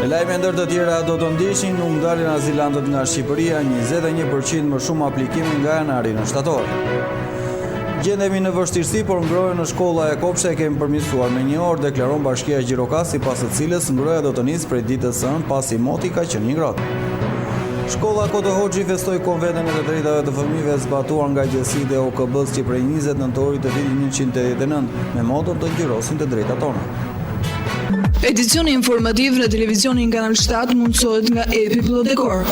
Në lajme ndër të tjera do të ndishin nuk ndalin azilantët nga Shqipëria, 21% më shumë aplikime nga janari në shtator. Gjendemi në vështirësi, por ngrohen në shkolla e kopshte kemi përmirësuar me 1 orë, deklaron bashkia Gjirokasti, pas së cilës ngroja do të nisë prej ditës së hënë pasi moti ka qenë një ngrohtë. Shkolla Koto Hoxhi festoi konventin e të drejtave të fëmijëve zbatuar nga gjësitë e OKB-s që prej 20 nëntorit të vitit 1989 me moton të ngjyrosin të drejtat tona. Edicioni informativ në televizionin Kanal 7 mundësohet nga Epi Plot Dekor.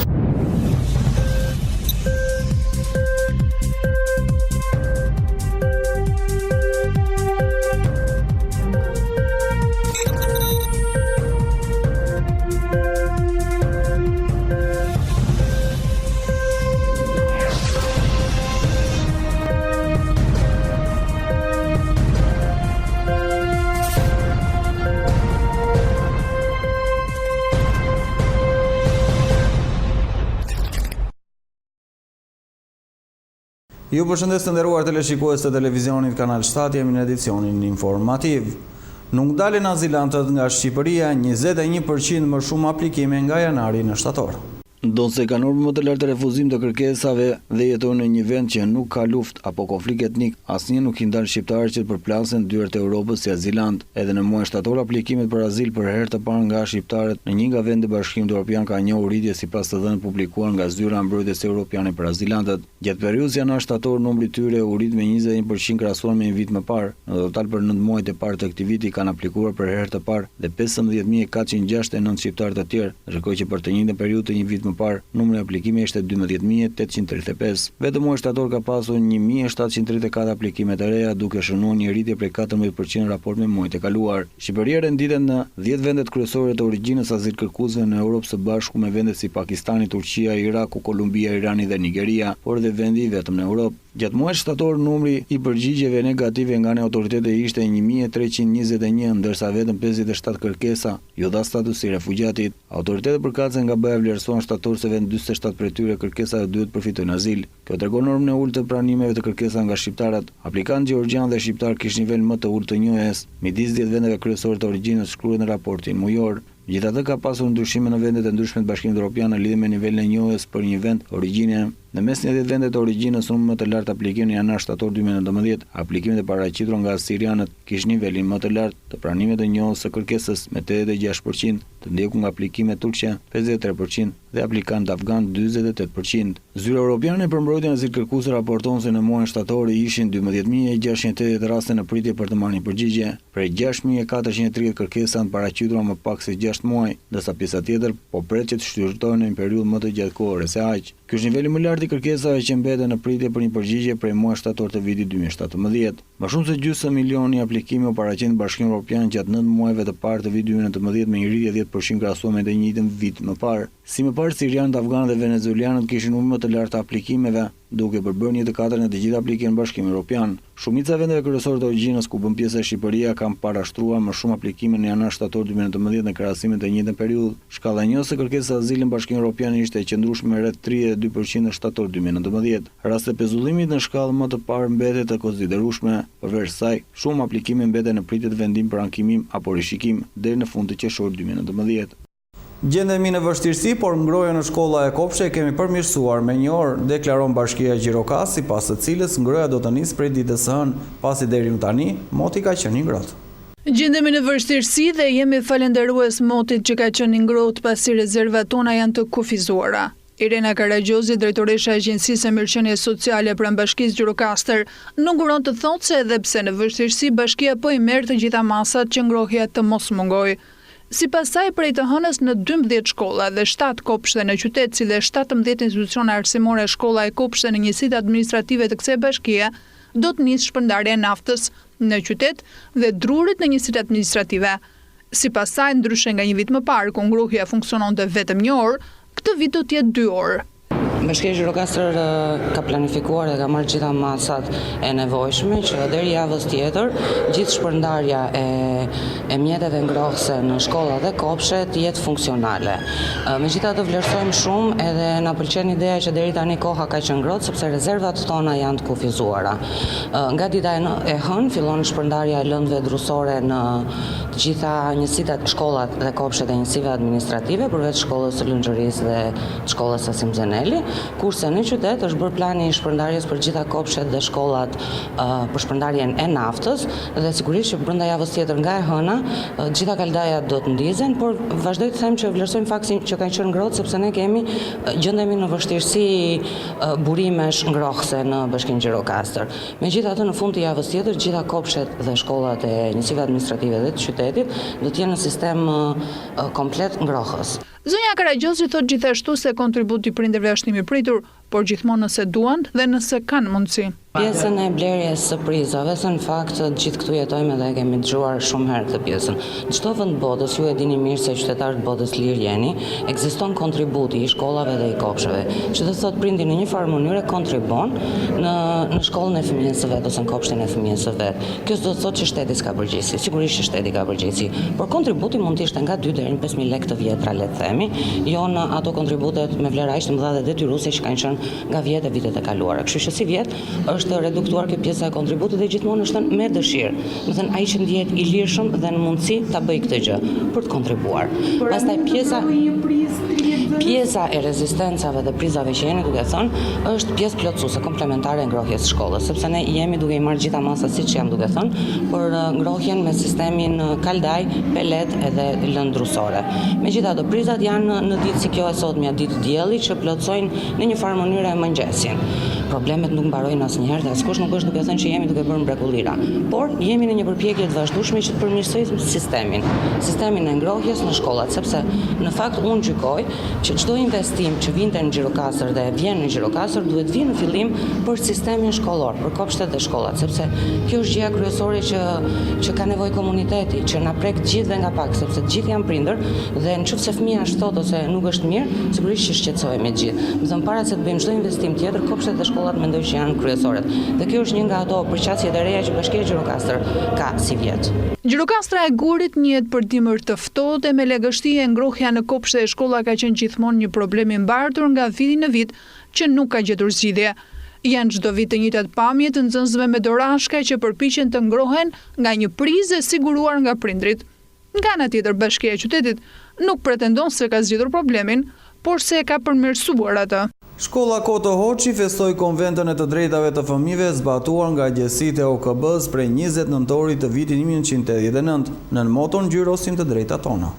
Ju përshëndes të nderuar teleshikues të televizionit Kanal 7, jemi në edicionin informativ. Nuk dalin azilantët nga Shqipëria, 21% më shumë aplikime nga janari në shtator. Ndonse ka normë më të lartë refuzim të kërkesave dhe jeton në një vend që nuk ka luftë apo konflikt etnik, asnjë nuk i ndan shqiptarët që të përplasen dyert e Europës si azilant. Edhe në muajin shtator aplikimet për azil për herë të parë nga shqiptarët në një nga vendet e Bashkimit Evropian ka njohur rritje sipas të dhënave publikuar nga zyra e mbrojtjes europiane për azilantët. Gjatë periudhës janar-shtator numri i tyre u rrit me 21% krahasuar me një vit më parë. Në total për 9 muajt e parë të këtij viti kanë aplikuar për herë të parë dhe 15469 shqiptarë të tjerë, ndërkohë që për të njëjtën periudhë të një vit më parë, numri i aplikimeve ishte 12835. Vetëm muaji shtator ka pasur 1734 aplikime të reja, duke shënuar një rritje prej 14% në raport me muajin e kaluar. Shqipëria renditet në 10 vendet kryesore të origjinës azilkërkuesve në Europë së Bashku me vende si Pakistani, Turqia, Iraku, Kolumbia, Irani dhe Nigeria, por edhe vendi vetëm në Europë. Gjatë muajit shtator numri i përgjigjeve negative nga ne autoritetet ishte 1321, ndërsa vetëm 57 kërkesa ju dha status si refugjatit. Autoritetet përkatëse nga BE vlerësuan shtator se vetëm 47 prej tyre kërkesave duhet përfitojnë azil. Kjo tregon normën e ulët të pranimeve të kërkesave nga shqiptarët. Aplikantë gjeorgjan dhe shqiptar kishin nivel më të ulët të njohjes midis 10 vendeve kryesore të origjinës, shkruhet në raportin mujor. Megjithatë ka pasur ndryshime në vendet e ndryshme të Bashkimit Evropian në lidhje me nivelin e njohjes për një vend origjine. Në mes një 10 vendet të origjinës numri më të lartë aplikime në janar-shtator 2019, aplikimet e paraqitura nga sirianët kishin nivelin më të lartë të pranimeve të njohjes së kërkesës me 86%, të ndjekur nga aplikimet turqe 53% dhe aplikantë afgan 48%. Zyra Europiane për mbrojtjen e azilkërkuesve raporton se në muajin shtator ishin 12680 raste në pritje për të marrë një përgjigje. Prej 6430 kërkesa të paraqitura më pak se 6 muaj, ndërsa pjesa tjetër po pret që të shtyrdojnë në një periudhë më të gjatëkohore se aq. Ky është niveli më lart i kërkesave që mbeten në pritje për një përgjigje prej muajit shtator të vitit 2017. Më shumë se gjysmë milioni aplikime u paraqiten në Bashkimin Evropian gjatë 9 muajve të parë të vitit 2019 me një rritje 10% krahasuar me të njëjtën vit më parë. Si më parë, sirianët, afganët dhe venezuelanët kishin numër më të lartë të aplikimeve, duke përbërë 1/4 në të gjitha aplikimet në Bashkimin Evropian. Shumica e vendeve kryesore të origjinës ku bën pjesë Shqipëria kanë parashtruar më shumë aplikime në janar-shtator 2019 në krahasim me të njëjtën periudhë. Shkalla e njohjes së kërkesës azili në Bashkimin Evropian ishte e qëndrueshme me rreth 32% në shtator 2019. Raste pezullimit në shkallë më të parë mbetet të konsiderueshme, përveç saj, shumë aplikime mbeten në pritje të vendim për ankimim apo rishikim deri në fund të qershorit 2019. Gjendemi në vështirësi, por ngrohjen në shkolla e kopshte kemi përmirësuar me 1 orë, deklaron bashkia Gjirokasti, pas së cilës ngrohja do të nisë prej ditës së hënë, pasi deri më tani moti ka qenë i ngrohtë. Gjendemi në vështirësi dhe jemi falenderues motit që ka qenë i ngrohtë pasi rezervat tona janë të kufizuara. Irena Karagjozi, drejtoresha e Agjencisë së Mirëqenies Sociale pranë Bashkisë Gjirokaster, nuk nguron të thotë se edhe pse në vështirësi bashkia po i merr të gjitha masat që ngrohja të mos mungojë. Sipas saj, prej të hënës në 12 shkolla dhe 7 kopshte në qytet, si dhe 17 institucione arsimore, shkolla e kopshte në njësitë administrative të kësaj bashkie, do të nisë shpërndarja e naftës në qytet dhe drurit në njësitë administrative. Sipas saj, ndryshe nga një vit më parë, ku ngrohja funksiononte vetëm 1 orë, këtë vit do të jetë 2 orë. Bashkia Gjirokaster ka planifikuar dhe ka marrë gjitha masat e nevojshme që deri javës tjetër gjithë shpërndarja e mjeteve ngrohëse në shkollat dhe kopshet jetë funksionale. Megjithatë vlerësojmë shumë edhe na pëlqen ideja që deri tani koha ka qenë ngrohtë sepse rezervat tona janë të kufizuara. Nga dita e hënë fillon shpërndarja e lëndëve drusore në të gjitha njësitë, shkollat dhe kopshet e njësive administrative, përveç shkollës së Lënxhërisë dhe shkollës së Simzeneli. Kurse në qytet është bërë plani i shpërndarjes për gjitha kopshet dhe shkollat për shpërndarjen e naftës dhe sigurisht që brenda javës tjetër nga e hëna gjitha kaldajat do të ndizen, por vazhdoj të them që vlerësojmë faktin që kanë qenë ngrohtë sepse ne gjendemi në vështirësi burimesh ngrohëse në Bashkinë Gjirokaster. Megjithatë në fund të javës tjetër gjitha kopshet dhe shkollat e njësive administrative dhe të qytetit do të jenë në sistem komplet ngrohës. Zonja Karagjozi thot gjithashtu se kontributi prindërve është i pritur, por gjithmonë nëse duan dhe nëse kanë mundësi. Pjesën e blerjes së prizave, se në fakt gjithë këtu jetojmë dhe kemi dëgjuar shumë herë këtë pjesën. Në çdo vend botës, ju e dini mirë se qytetarët botës lirë jeni, ekziston kontributi i shkollave dhe i kopsheve, që do thot prindi në një farë mënyrë kontribon në shkollën e fëmijës së vet ose në kopshtin e fëmijës së vet. Kjo do të thotë që shteti s'ka përgjegjësi, sigurisht që shteti ka përgjegjësi, por kontributi mund të ishte nga 2 deri në 5000 lekë të vjetra, le të themi, jo në ato kontributet me vlera aq të mëdha dhe detyruese që kanë qenë nga vjet e vitet e kaluara. Kështu që si vjet është reduktuar kjo pjesa e kontributit dhe gjithmonë është me dëshirë. Do thënë ai që ndihet i lirshëm dhe në mundësi ta bëj këtë gjë për të kontribuar. Pastaj pjesa e rezistencave dhe prizave që jeni duke thënë është pjesë plotësuese komplementare e ngrohjes së shkollës, sepse ne jemi duke i marrë gjitha masat siç jam duke thënë, për ngrohjen me sistemin kaldaj, pelet edhe lëndë drusore. Megjithatë prizat janë në ditë si kjo e sotmja, ditë dielli që plotësojnë në një farë mënyrë mëngjesin. Problemet nuk mbarojnë asnjëherë dhe askush nuk është duke thënë që jemi duke bërë mrekullira, por jemi në një përpjekje të vazhdueshme që të përmirësojmë sistemin e ngrohjes në shkollat, sepse në fakt unë gjykoj që çdo investim që vinte në Gjirokaster dhe vjen në Gjirokaster duhet vinë në fillim për sistemin shkollor, për kopshtet dhe shkollat, sepse kjo është gjëja kryesore që ka nevojë komuniteti, që na prek gjithë dhe nga pak, sepse të gjithë janë prindër dhe nëse fëmia është thotë ose nuk është mirë, sigurisht që shqetësohemi të gjithë. Do të thonë para se të bëjmë çdo investim tjetër, kopshtet dhe shkollat mendoj që janë kryesoret. Dhe kjo është një nga ato përqasjet e reja që Bashkia Gjirokaster ka si vjet. Gjirokastra e Gurit njihet për dimër të ftohtë e me lagështi e ngrohja në kopshte e shkolla ka qenë gjithmonë një problem i mbartur nga viti në vit që nuk ka gjetur zgjidhje. Janë çdo vit të njëjtat pamje të nxënësve me dorashka që përpiqen të ngrohen nga një prizë e siguruar nga prindrit. Nga ana tjetër, Bashkia e Qytetit nuk pretendon se ka zgjidhur problemin, por se e ka përmirësuar atë. Shkolla Koto Hoçi festoi konventën e të drejtave të fëmijëve zbatuar nga gjësitë e OKB-s prej 20 nëntorit të vitit 1989 në moton Gjyrosim të drejtat tona.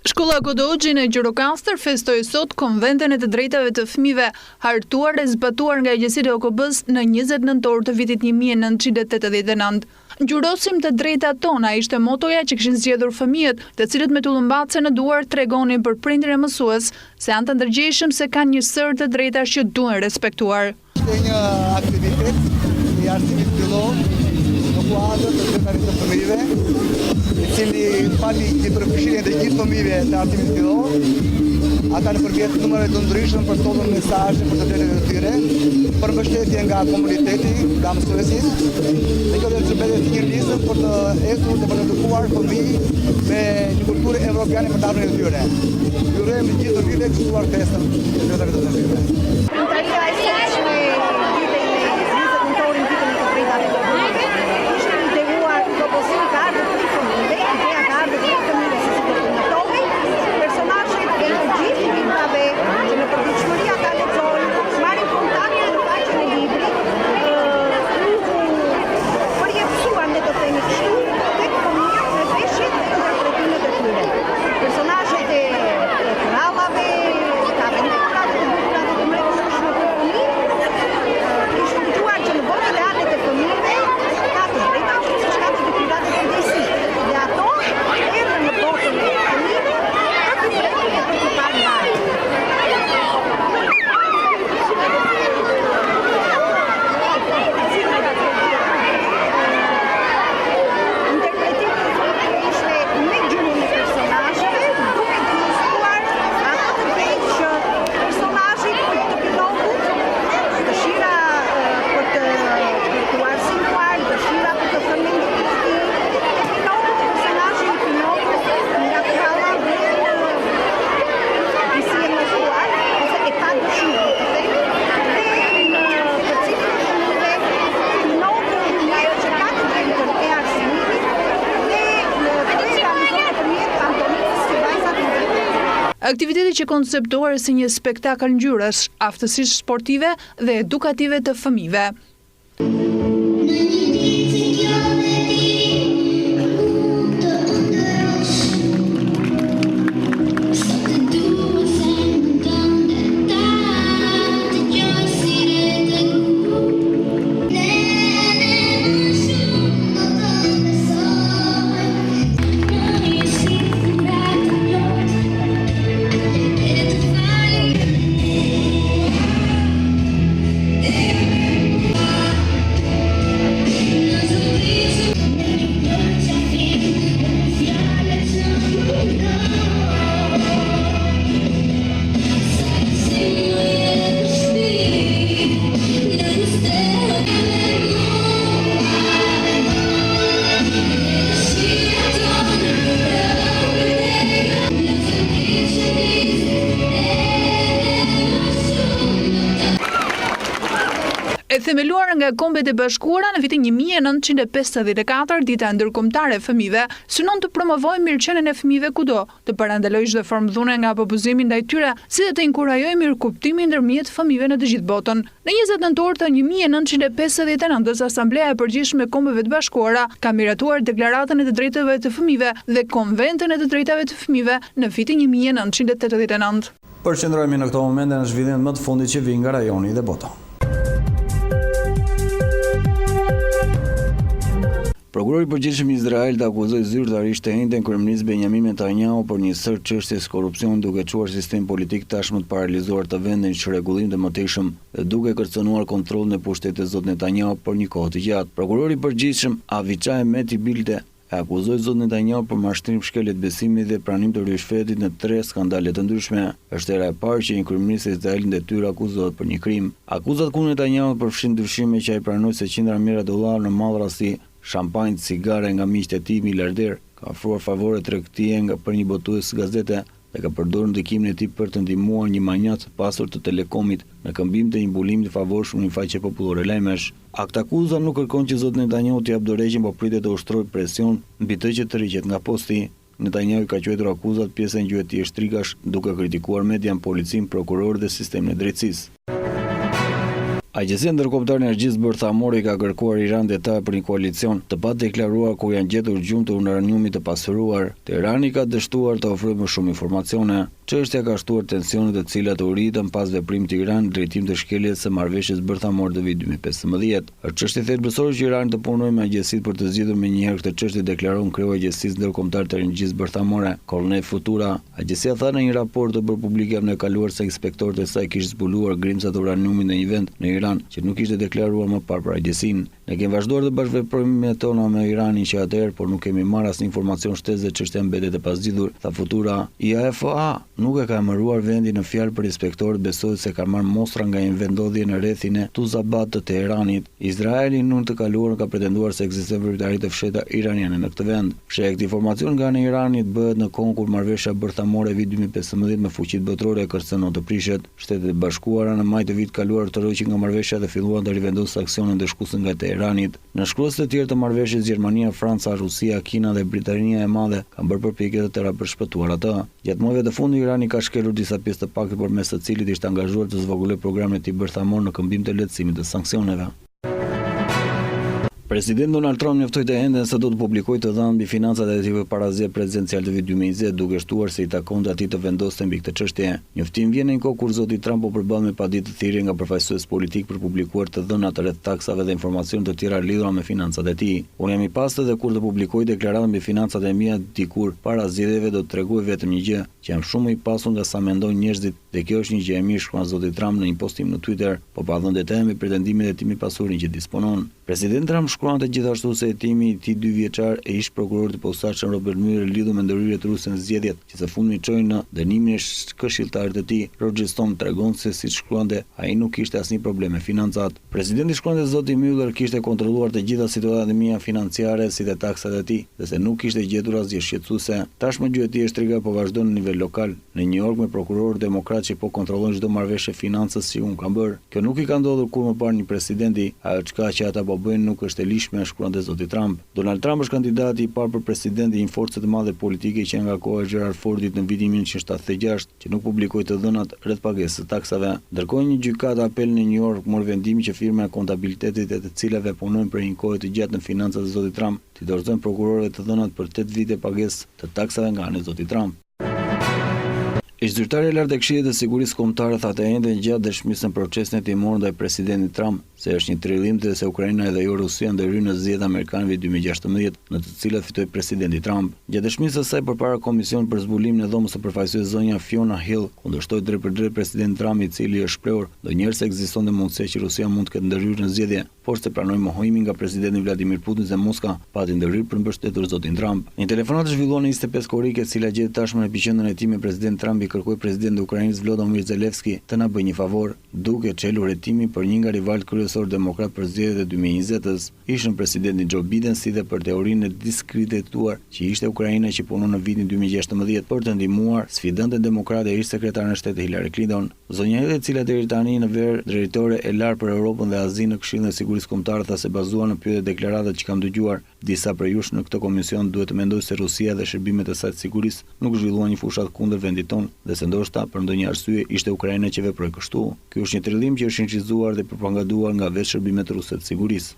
Shkolla Koto Hoçi në Gjirokaster festoi sot konventën e të drejtave të fëmijëve hartuar e zbatuar nga gjësitë e OKB-s në 20 nëntor të vitit 1989. Gjyrosim të drejtat tona ishte motoja që kishin zgjedhur fëmijët, të cilët me tullumbace në duar tregonin për prindërin e mësues se janë të ndërgjegjshëm se kanë një sër të drejtash që duhen respektuar. Është një aktivitet i arsimit fillon në kuadër të drejtarit të fëmijëve, i cili pali një përfshirje të gjithë fëmijëve të arsimit fillon. Ata në përmjet numërave të ndryshëm përshtollën mesazhe për të drejtat e tyre, për mbështetje nga komuniteti, nga mësuesit, dhe kjo do të bëhet një nismë për të ecur dhe për të edukuar fëmijë me një kulturë evropiane për të ardhmen e tyre. Ju urojmë gjithë vitet të shtuar festën e drejtave të fëmijëve. Printaria e sotshme ditën e 20 nëntorin ditën e të drejtave të fëmijëve ishte idejuar propozim të ardhur për fëmijëve, ideja të ardhur për fëmijëve se si do të ndërtohej, personazhet e të gjithë vitave që në përditshmëria ta lexojnë, marrin kontakte në faqen e librit, përjetësuan le të themi kështu tek fëmijët me veshjet dhe interpretimet e tyre. Personazhet e krallave, të aventurat, të bukurat dhe të mrekullueshme për fëmijë, kishte dëgjuar që në botën e anet e fëmijëve ka të drejta ashtu siç ka të detyrat dhe përgjegjësi. Aktiviteti që konceptuar si një spektakël ngjyrash, aftësisht sportive dhe edukative të fëmijëve. E themeluar nga Kombet e Bashkuara në vitin 1954, Dita Ndërkombëtare e Fëmijëve synon të promovojë mirëqenien e fëmijëve kudo, të parandalojë çdo formë dhune nga opozimi ndaj tyre, si dhe të inkurajojë mirëkuptimin ndërmjet fëmijëve në të gjithë botën. Në 20 nëntor të 1959, Asambleja e Përgjithshme e Kombeve të Bashkuara ka miratuar Deklaratën e të Drejtave të Fëmijëve dhe Konventën e të Drejtave të Fëmijëve në vitin 1989. Përqendrohemi në këto momente në zhvillimet më të fundit që vijnë nga rajoni dhe bota. Prokurori i përgjithshëm i Izraelit akuzoi zyrtarisht të njëjtën kryeminist Benjamin Netanyahu për një sër çështjes korrupsioni, duke çuar sistem politik tashmë të paralizuar të vendit në çrregullim të mëtejshëm dhe duke kërcënuar kontrollin e pushtetit të zot Netanyahu për një kohë të gjatë. Prokurori i përgjithshëm Avichai Meti Bilte e akuzoi zot Netanyahu për mashtrim, shkelje të besimit dhe pranim të rishfetit në 3 skandale të ndryshme. Është hera e parë që një kryeminist i Izraelit detyrë akuzohet për një krim. Akuzat kundër Netanyahut përfshin dyshime që ai pranoi se qindra mijëra dollar në mall rasti shampanjë, cigare nga miqtë e tij miliarder, ka ofruar favore tregtie për një botues gazete dhe ka përdorur ndikimin e tij për të ndihmuar një manjat të pasur të Telekomit në këmbim të një mbulimi të favorshëm në faqe popullore lajmesh. Akt akuza nuk kërkon që zot Netanyahu t'i jap dorëheqjen, por pritet të ushtrojë presion mbi të që të rriqet nga posti. Netanyahu ka quajtur akuzat pjesë e ngjyretësh trikash, duke kritikuar median, policin, prokuror dhe sistemin e drejtësisë. Agjencia Ndërkombëtare e Energjisë Bërthamore ka kërkuar Iran detaje për një koalicion të padeklaruar ku janë gjetur gjumë të uraniumit të pasuruar. Teherani ka dështuar të ofrojë më shumë informacione. Çështja ka shtuar tensionet të cilat u rritën pas veprimit të Iranit në drejtim të shkeljes së marrëveshjes bërthamore të vitit 2015. Është çështje thelbësore që Irani të punojë me agjencitë për të zgjidhur menjëherë këtë çështje, deklaron kreu i Agjencisë Ndërkombëtare të Energjisë Bërthamore, Kornel Futura. Agjencia tha në një raport të bërë publik javën e kaluar se inspektorët e saj kishin zbuluar grimca të uraniumit në një vend në Iran që nuk ishte deklaruar më parë për agjesinë. Ne kemi vazhduar të bashkëveprojmë me tona me Iranin që atëherë, por nuk kemi marrë asnjë informacion shtesë dhe çështja mbetet e pazgjidhur, tha Futura. IAEA nuk e ka emëruar vendin në fjalë për inspektorët, besohet se ka marrë mostra nga një vendodhje në rrethin e Tuzabat të Teheranit. Izraeli në të kaluarën ka pretenduar se ekziston veprimtari të fshehta iraniane në këtë vend. Fshehtë informacion nga ana e Iranit bëhet në kohë kur marrëveshja bërthamore e vitit 2015 me fuqitë botërore kërcënon të prishet. Shtetet e Bashkuara në maj të vitit kaluar tërheqin nga marrëveshja dhe filluan të rivendosë aksionin ndeshkuese nga Teheranit. Në shkruese të tjerë të marrëveshjes, Gjermania, Franca, Rusia, Kina dhe Britania e Madhe kanë bërë përpjekje të tëra për shpëtuar atë. Gjatë muajve të fundit Irani ka shkelur disa pjesë të paktit përmes të cilit ishte angazhuar të zvogëlojë programin e tij bërthamor në këmbim të lehtësimit të sanksioneve. Presidenti Donald Trump njoftoi të enden se do të publikojë të dhënat mbi financat e tij para zgjedhjeve presidenciale të vitit 2020, duke shtuar se i takonte atij të vendoste mbi këtë çështje. Njoftimi vjen në një kohë kur zoti Trump po përball me paditë të thirrje nga përfaqësues politik për publikuar të dhënat rreth taksave dhe informacione të tjera lidhura me financat e tij. Unë jam i pastër dhe kur të publikoj deklaratën mbi financat e mia dikur para zgjedhjeve do të tregoj vetëm një gjë, që jam shumë i pasur nga sa mendojnë njerëzit, dhe kjo është një gjë e mirë, shkruan zoti Trump në një postim në Twitter, po pa dhënë detaje mbi pretendimet e tij mbi pasurinë që disponon. Presidenti Trump shkruante gjithashtu se hetimi i tij 2 vjeçar e ish prokurorit të posaçëm Robert Mueller lidhur me ndërhyrjet ruse në zgjedhjet, që së fundmi çojnë në dënimin e këshilltarit të tij. Roger Stone tregon se siç shkruante, ai nuk kishte asnjë problem me financat. Presidenti shkruante se zoti Mueller kishte kontrolluar të gjitha situatat e mia financiare si dhe taksat e tij, dhe se nuk kishte gjetur asgjë shqetësuese. Tashmë gjyqëtia e shtrega po vazhdon në nivel lokal në New York me prokurorë demokratë që po kontrollojnë çdo marrëveshje financës që kanë bërë. Kjo nuk i ka ndodhur kur më parë një presidenti, ajo çka që ata po bëjnë nuk është e lishme, shkruante zoti Trump. Donald Trump është kandidati i parë për president i një force të madhe politike që nga koha e Gerald Fordit në vitin 1976, që nuk publikoi të dhënat rreth pagesës së taksave. Ndërkohë një gjykatë apel në New York mori vendimin që firma e kontabilitetit e të cilave punojnë për një kohë të gjatë në financat e zotit Trump, t'i dorëzojnë prokurorëve të dhënat për 8 vite pagesë të taksave nga ana e zotit Trump. Ish-zyrtari i lartë e Këshillit të Sigurisë Kombëtare tha të njëjtën gjatë dëshmisën procesin hetimor ndaj presidentit Trump, se është një trillim dhe se Ukraina dhe jo Rusia ndërhyrën në zgjedhjet amerikanëve 2016, në të cilat fitoi presidenti Trump. Gjatë dëshmisës së saj përpara Komisionit për zbulimin e dhomës së përfaqësues zonja Fiona Hill kundërshtoi drejt për drejt presidentin Trump, i cili është shprehur ndonjëherë se ekzistonte mundësia që Rusia mund të ketë ndërhyrë në zgjedhje, por se pranoi mohimin nga presidenti Vladimir Putin se Moska pati ndërhyrë për mbështetur zotin Trump. Një telefonatë zhvilluar në 25 korrike, e cila gjetet tashmë në epiqendrën e tij me president Trump, i kërkoi presidentit të Ukrainës Volodymyr Zelensky të na bëjë një favor, duke çelur hetimin për një nga rivalët kryesor demokrat për zgjedhjet e 2020-s, ishën presidenti Joe Biden, si dhe për teorinë e diskredituar që ishte Ukraina që punon në vitin 2016 për të ndihmuar sfidante demokrate e ish sekretare në shtetit Hillary Clinton. Zonja Hill, e cila deri tani në verë drejtore e lartë për Europën dhe Azinë në Këshillin e Sigurisë Kombëtare, tha se bazuar në pyetje deklaratat që kam dëgjuar disa prej jush në këtë komision, duhet të mendoj se Rusia dhe shërbimet e saj të sigurisë nuk zhvilluan një fushat kundër vendit tonë dhe se ndoshta për ndonjë arsye ishte Ukraina që veproi kështu. Ky është një trillim që është incizuar dhe propaganduar nga vetë shërbimet ruse të sigurisë.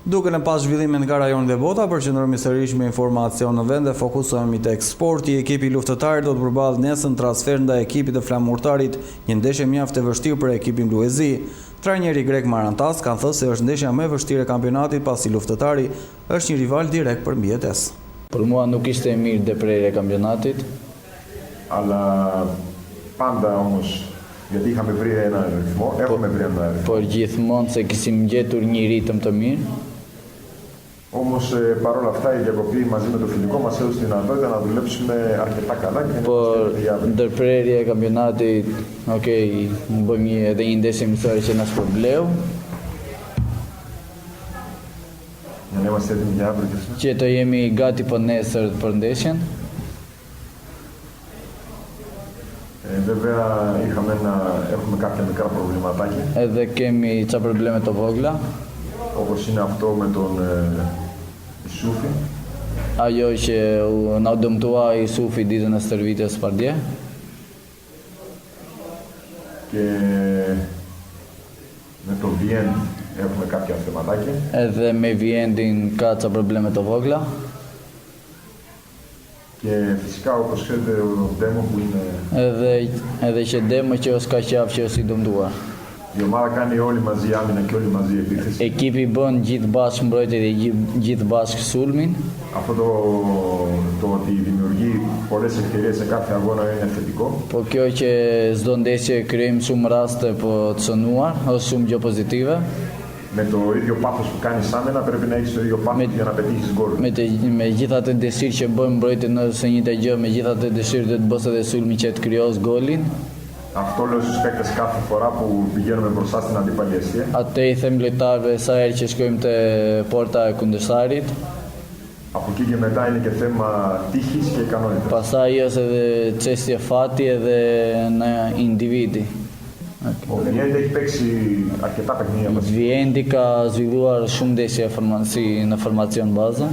Duke në pas zhvillimin nga rajoni dhe bota, përqendrohemi sërish me informacion në vend dhe fokusohemi tek sporti. Ekipi luftëtar do të përballet nesër transfer ndaj ekipit të flamurtarit, një ndeshje mjaft e vështirë për ekipin bluezi. Trajneri grek Marantas kanë thënë se është ndeshja më e vështirë e kampionatit pasi luftëtari është një rival direkt për mbijetesë. Për mua nuk ishte e mirë ndërprerja e kampionatit. Αλλά πάντα όμως, γιατί είχαμε βρει ένα ρυθμό, έχουμε βρει ένα ρυθμό. Por gjithmonë se kisim gjetur një ritëm të mirë. Όμως παρόλα αυτά η διακοπή μαζί με το φιλικό μας έδωσε τη δυνατότητα να δουλέψουμε αρκετά καλά και να Por ndërprerja e kampionatit, bëjmë edhe një ndeshje miqësore që na shpërbleu. Για να είμαστε έτοιμοι για αύριο. Që të jemi gati për nesër për ndeshjen. Βέβαια έχουμε κάποια μικρά προβληματάκια. Edhe kemi ca probleme të vogla. Όπως είναι αυτό με τον Ισούφη. Ajo që na dëmtua Isufi ditën e stërvitjes pardje. Και με τον Βιέντ έχουμε κάποια θεματάκια. Edhe me Viendin ka ca probleme të vogla. Και φυσικά όπως ξέρετε ο Ντέμο που είναι... Edhe që Demo që është ka qaf që është i dëmtuar. Η ομάδα κάνει όλοι μαζί άμυνα και όλοι μαζί επίθεση. Ekipi bën gjithë bashkë mbrojtje dhe gjithë bashkë sulmin. Αυτό το ότι δημιουργεί πολλές ευκαιρίες σε κάθε αγώνα είναι θετικό. Po kjo që çdo ndeshje krijojmë shumë raste po të shënuar, është shumë gjë pozitive. Με το ίδιο πάθος που κάνεις άμυνα πρέπει να έχεις το ίδιο πάθος για να πετύχεις γκολ. Me gjithë atë dëshirë që bëjmë mbrojtje nëse njëjtë gjë, me gjithë atë dëshirë do të bësh edhe sulmi që të krijos golin. Αυτό λέω στους παίκτες κάθε φορά που πηγαίνουμε μπροστά στην αντίπαλη αιστεία. Atë I them lojtarëve sa herë që shkojmë te porta e kundërshtarit. Από εκεί και μετά είναι και θέμα τύχης και ικανότητας. Pastaj është edhe çështje fati edhe në individi. Ο Βιέντε έχει παίξει αρκετά παιχνίδια μαζί. Viendi ka zhvilluar shumë ndeshje në formacion bazë.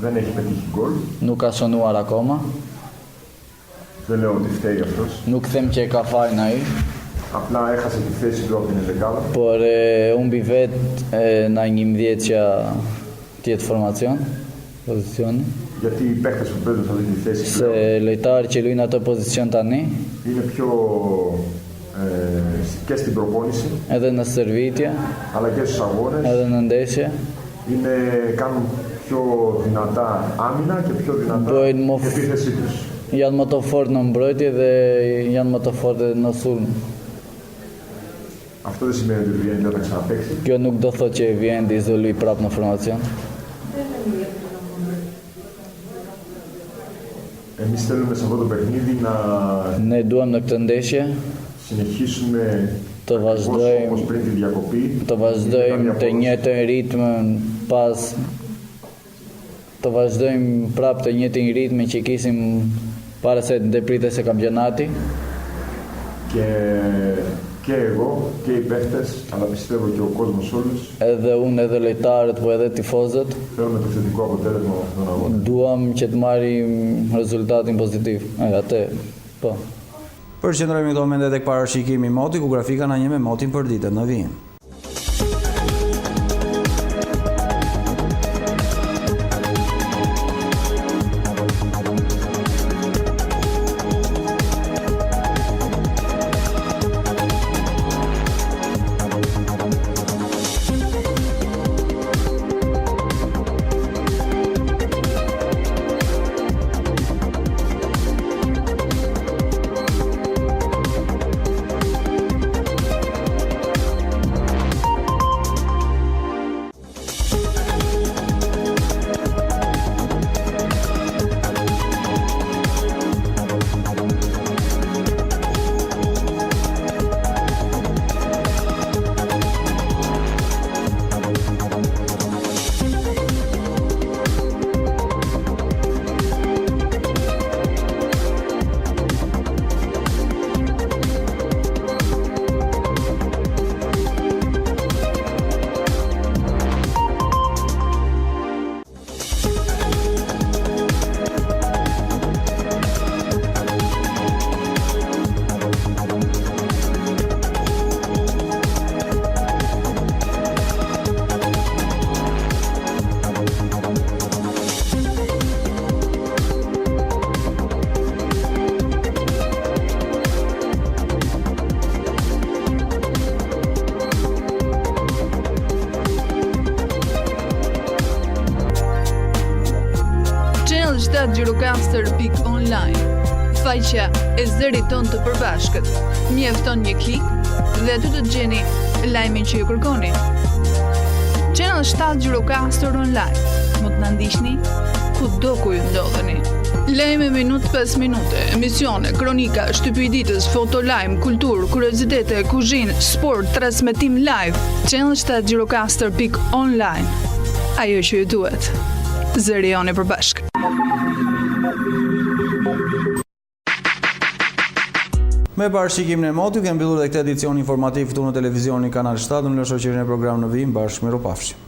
Δεν έχει πετύχει γκολ. Nuk ka shënuar akoma. Δεν λέω ότι φταίει αυτός. Nuk them që e ka fajin ai. Απλά έχασε τη θέση του από την ενδεκάδα. Por humbi vet në 11 që tjetë formacion, pozicioni. Γιατί οι παίκτες που παίζουν σε αυτή τη θέση Se lojtarë që luajnë atë pozicion tani, είναι πιο και στην προπόνηση, edhe në stërvitje, αλλά και στους αγώνες, edhe në ndeshje, κάνουν πιο δυνατά άμυνα και πιο δυνατά επίθεσή τους. Janë më të fortë në mbrojtje dhe janë më të fortë në sulm. Αυτό δεν σημαίνει ότι βγαίνει δεν θα ξαναπαίξει. Kjo nuk do thotë që Viendi do luaj prapë në formacion. Εμείς θέλουμε σε αυτό το παιχνίδι να Ne duam në këtë ndeshje συνεχίσουμε të όπως πριν τη διακοπή. Të vazhdojmë të njëjtën ritmin të vazhdojmë prapë të njëjtin ritmin që kisim para se ndërpritjes së kampionati. και εγώ και οι παίχτες, αλλά πιστεύω και ο κόσμος όλους. Edhe unë edhe lojtarët, po edhe tifozët, Θέλουμε το θετικό αποτέλεσμα από αυτόν τον αγώνα. duam që të marrim rezultatin pozitiv. Atë, po. Përqendrohemi këto momente tek parashikimi i motit, ku grafika na njeh me motin për ditët në vijim. Gjirokaster.online. Faqja e zërit ton të përbashkët. Mjefton një klik dhe aty do të gjeni lajmin që ju kërkoni. Channel 7 Gjirokaster online. Mund të na ndiqni kudo ku ju ndodheni. Lajme minutë pas minute, emisione, kronika, shtypje i ditës, foto lajm, kulturë, kuriozitete, kuzhinë, sport, transmetim live. Channel 7 Gjirokaster.online. Ajo që ju duhet. Zëri joni përbashkët. Me parashikimin e motit kemi mbyllur edhe këtë edicion informativ këtu në televizionin Kanal 7 në shoqërinë e program në vijim bashkë, mirupafshim.